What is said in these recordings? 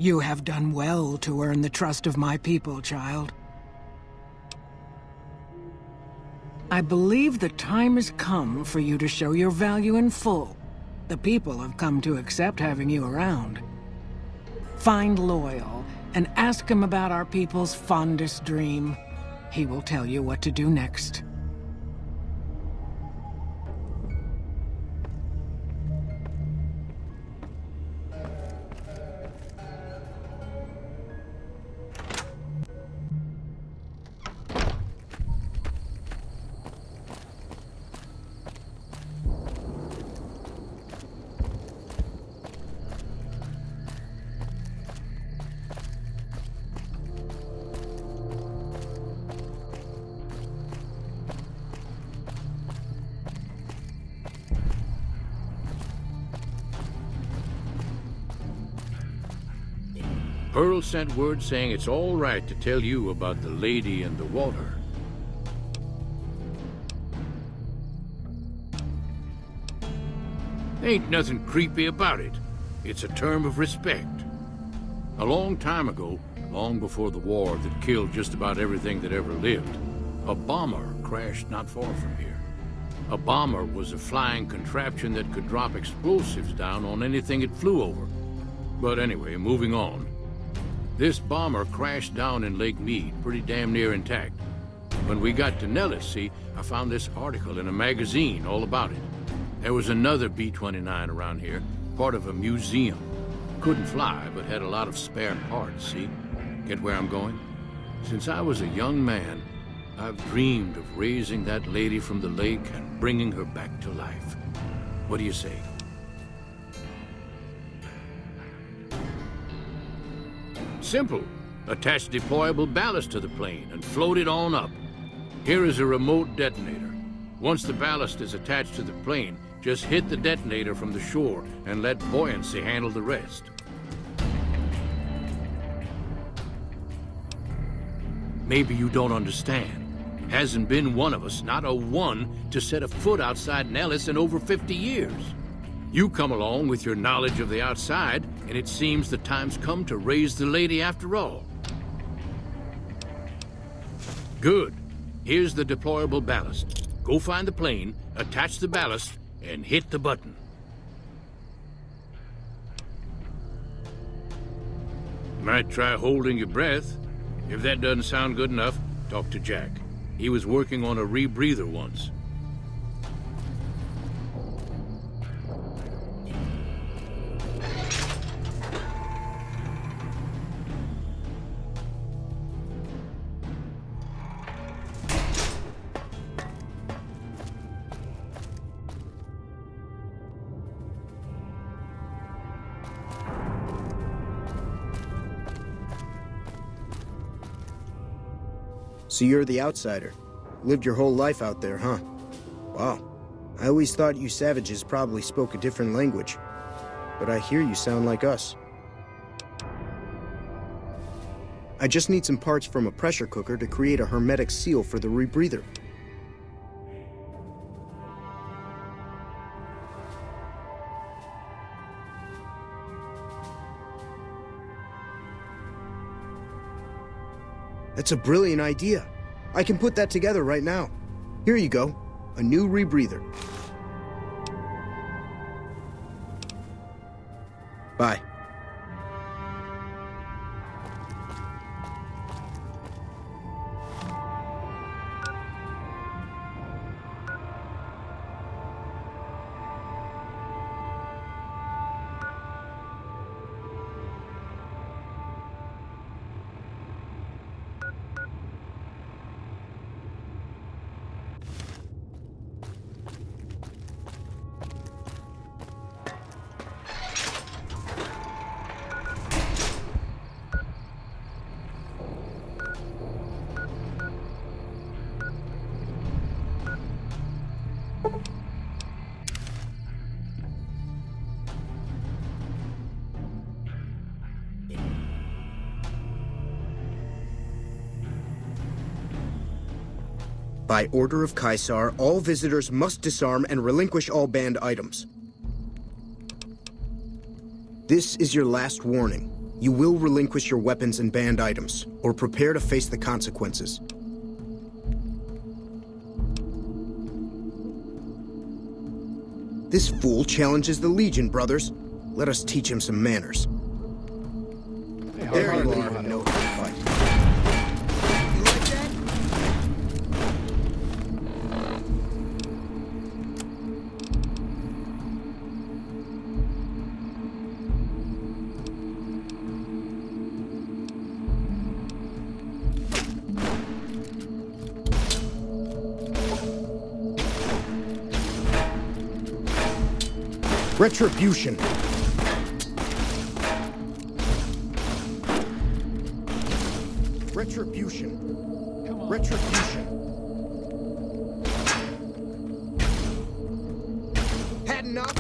You have done well to earn the trust of my people, child. I believe the time has come for you to show your value in full. The people have come to accept having you around. Find Loyal and ask him about our people's fondest dream. He will tell you what to do next. Pearl sent word saying it's all right to tell you about the lady in the water. Ain't nothing creepy about it. It's a term of respect. A long time ago, long before the war that killed just about everything that ever lived, a bomber crashed not far from here. A bomber was a flying contraption that could drop explosives down on anything it flew over. But anyway, moving on. This bomber crashed down in Lake Mead, pretty damn near intact. When we got to Nellis, see, I found this article in a magazine all about it. There was another B-29 around here, part of a museum. Couldn't fly, but had a lot of spare parts, see? Get where I'm going? Since I was a young man, I've dreamed of raising that lady from the lake and bringing her back to life. What do you say? Simple. Attach deployable ballast to the plane and float it on up. Here is a remote detonator. Once the ballast is attached to the plane, just hit the detonator from the shore and let buoyancy handle the rest. Maybe you don't understand. Hasn't been one of us, not a one, to set a foot outside Nellis in over 50 years. You come along with your knowledge of the outside, and it seems the time's come to raise the lady after all. Good. Here's the deployable ballast. Go find the plane, attach the ballast, and hit the button. Might try holding your breath. If that doesn't sound good enough, talk to Jack. He was working on a rebreather once. So you're the outsider. Lived your whole life out there, huh? Wow. I always thought you savages probably spoke a different language. But I hear you sound like us. I just need some parts from a pressure cooker to create a hermetic seal for the rebreather. That's a brilliant idea. I can put that together right now. Here you go, a new rebreather. Bye. By order of Caesar, all visitors must disarm and relinquish all banned items. This is your last warning. You will relinquish your weapons and banned items, or prepare to face the consequences. This fool challenges the Legion, brothers. Let us teach him some manners. There you are, no fight. You like that? Retribution. Retribution. Retribution. Had enough?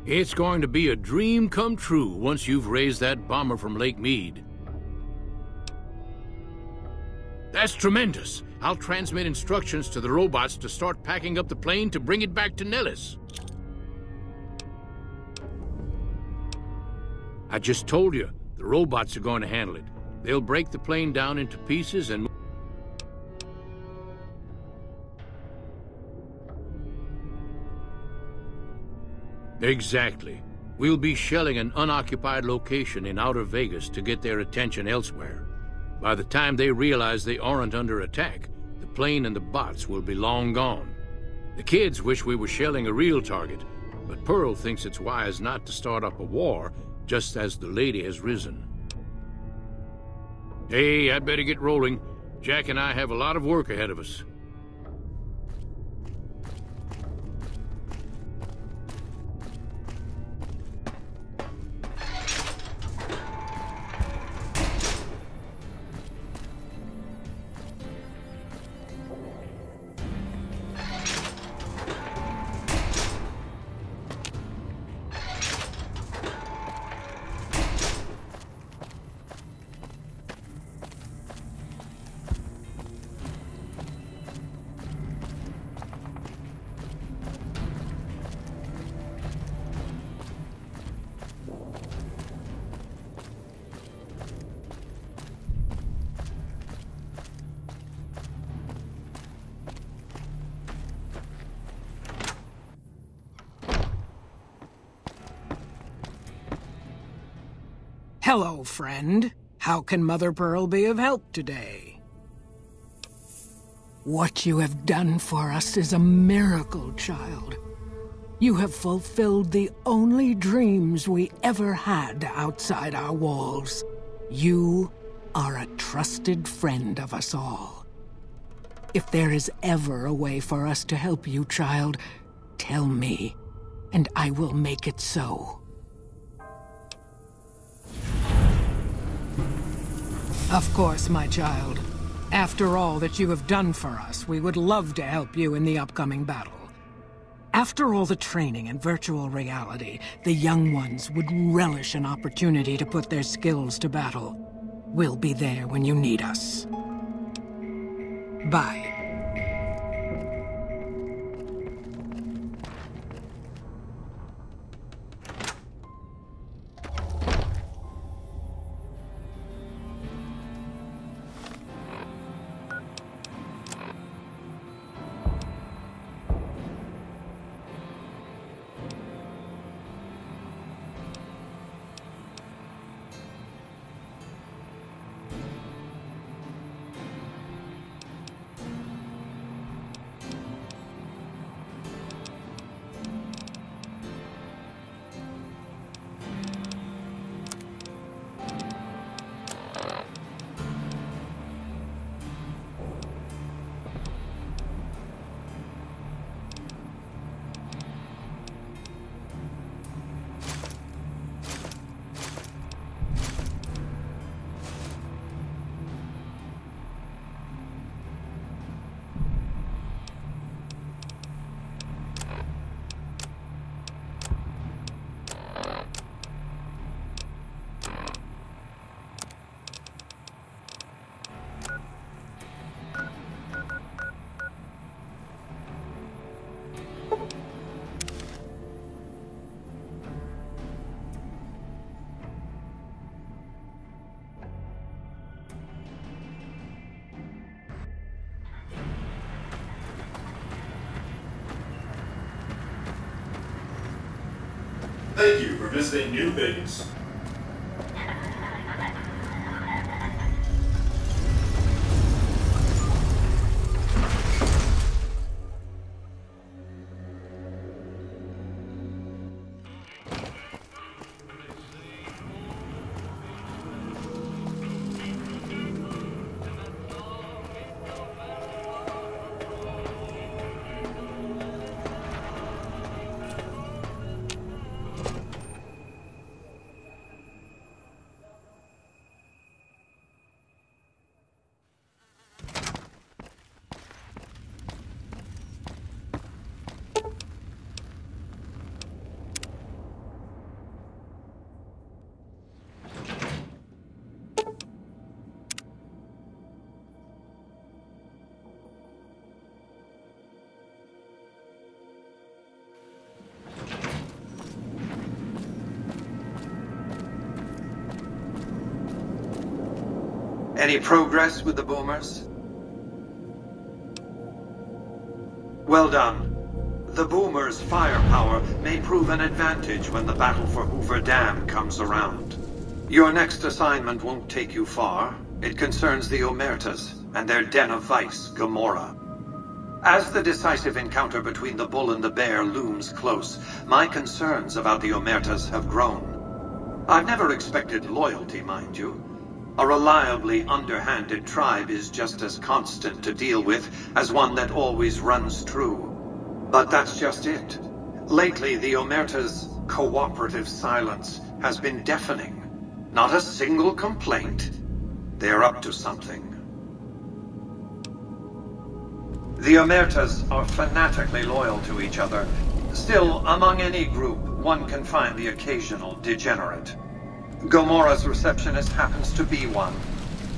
It's going to be a dream come true once you've raised that bomber from Lake Mead. That's tremendous. I'll transmit instructions to the robots to start packing up the plane to bring it back to Nellis. I just told you, the robots are going to handle it. They'll break the plane down into pieces and... Exactly. We'll be shelling an unoccupied location in outer Vegas to get their attention elsewhere. By the time they realize they aren't under attack, the plane and the bots will be long gone. The kids wish we were shelling a real target, but Pearl thinks it's wise not to start up a war just as the lady has risen. Hey, I'd better get rolling. Jack and I have a lot of work ahead of us. Hello, friend. How can Mother Pearl be of help today? What you have done for us is a miracle, child. You have fulfilled the only dreams we ever had outside our walls. You are a trusted friend of us all. If there is ever a way for us to help you, child, tell me, and I will make it so. Of course, my child. After all that you have done for us, we would love to help you in the upcoming battle. After all the training in virtual reality, the young ones would relish an opportunity to put their skills to battle. We'll be there when you need us. Bye. Thank you for visiting New Vegas. Any progress with the boomers? Well done. The boomers' firepower may prove an advantage when the battle for Hoover Dam comes around. Your next assignment won't take you far. It concerns the Omertas and their den of vice, Gomorrah. As the decisive encounter between the bull and the bear looms close, my concerns about the Omertas have grown. I've never expected loyalty, mind you. A reliably underhanded tribe is just as constant to deal with as one that always runs true. But that's just it. Lately, the Omerta's cooperative silence has been deafening. Not a single complaint. They're up to something. The Omertas are fanatically loyal to each other. Still, among any group, one can find the occasional degenerate. Gomorrah's receptionist happens to be one.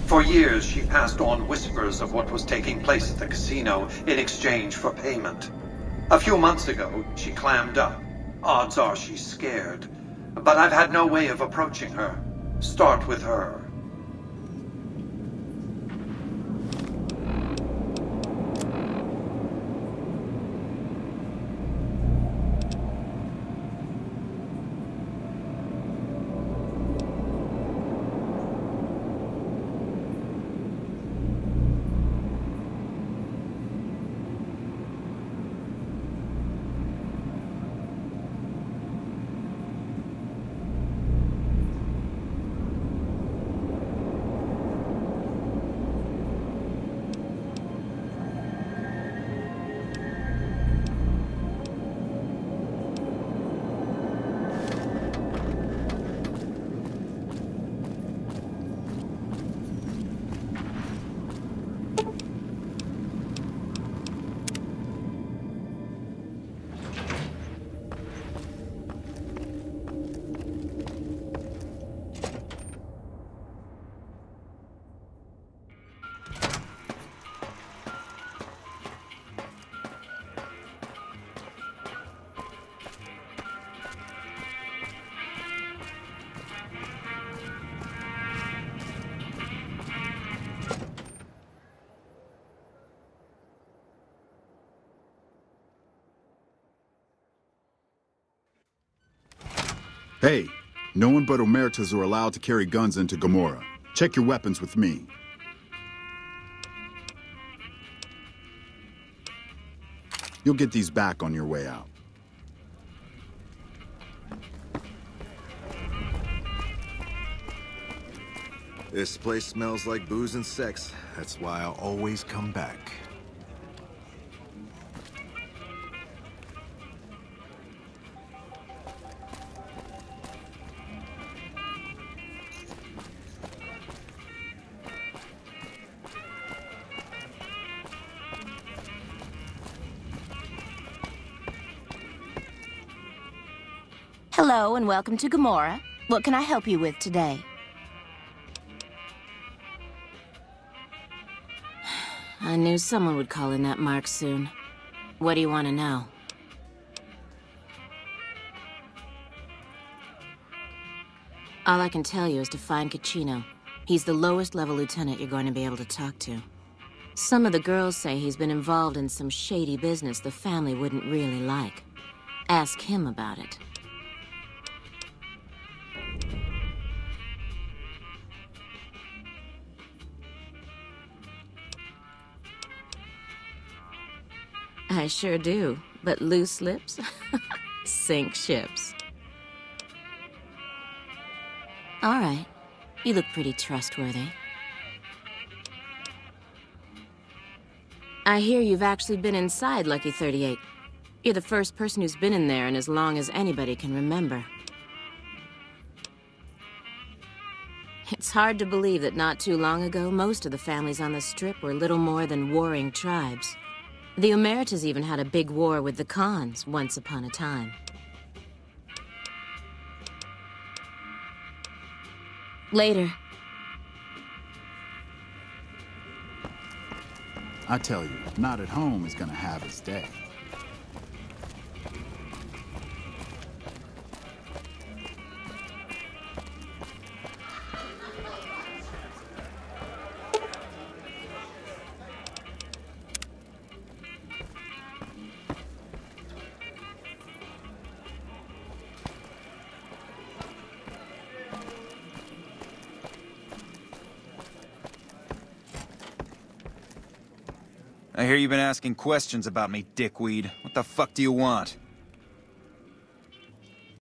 For years, she passed on whispers of what was taking place at the casino in exchange for payment. A few months ago, she clammed up. Odds are she's scared. But I've had no way of approaching her. Start with her. Hey, no one but Omertas are allowed to carry guns into Gomorrah. Check your weapons with me. You'll get these back on your way out. This place smells like booze and sex. That's why I'll always come back. Hello and welcome to Gomorrah. What can I help you with today? I knew someone would call in that mark soon. What do you want to know? All I can tell you is to find Caccino. He's the lowest level lieutenant you're going to be able to talk to. Some of the girls say he's been involved in some shady business the family wouldn't really like. Ask him about it. I sure do, but loose lips sink ships. All right, you look pretty trustworthy. I hear you've actually been inside Lucky 38. You're the first person who's been in there in as long as anybody can remember. It's hard to believe that not too long ago, most of the families on the Strip were little more than warring tribes. The Omertas even had a big war with the Khans once upon a time. Later. I tell you, not at home is gonna have his day. I hear you've been asking questions about me, dickweed. What the fuck do you want?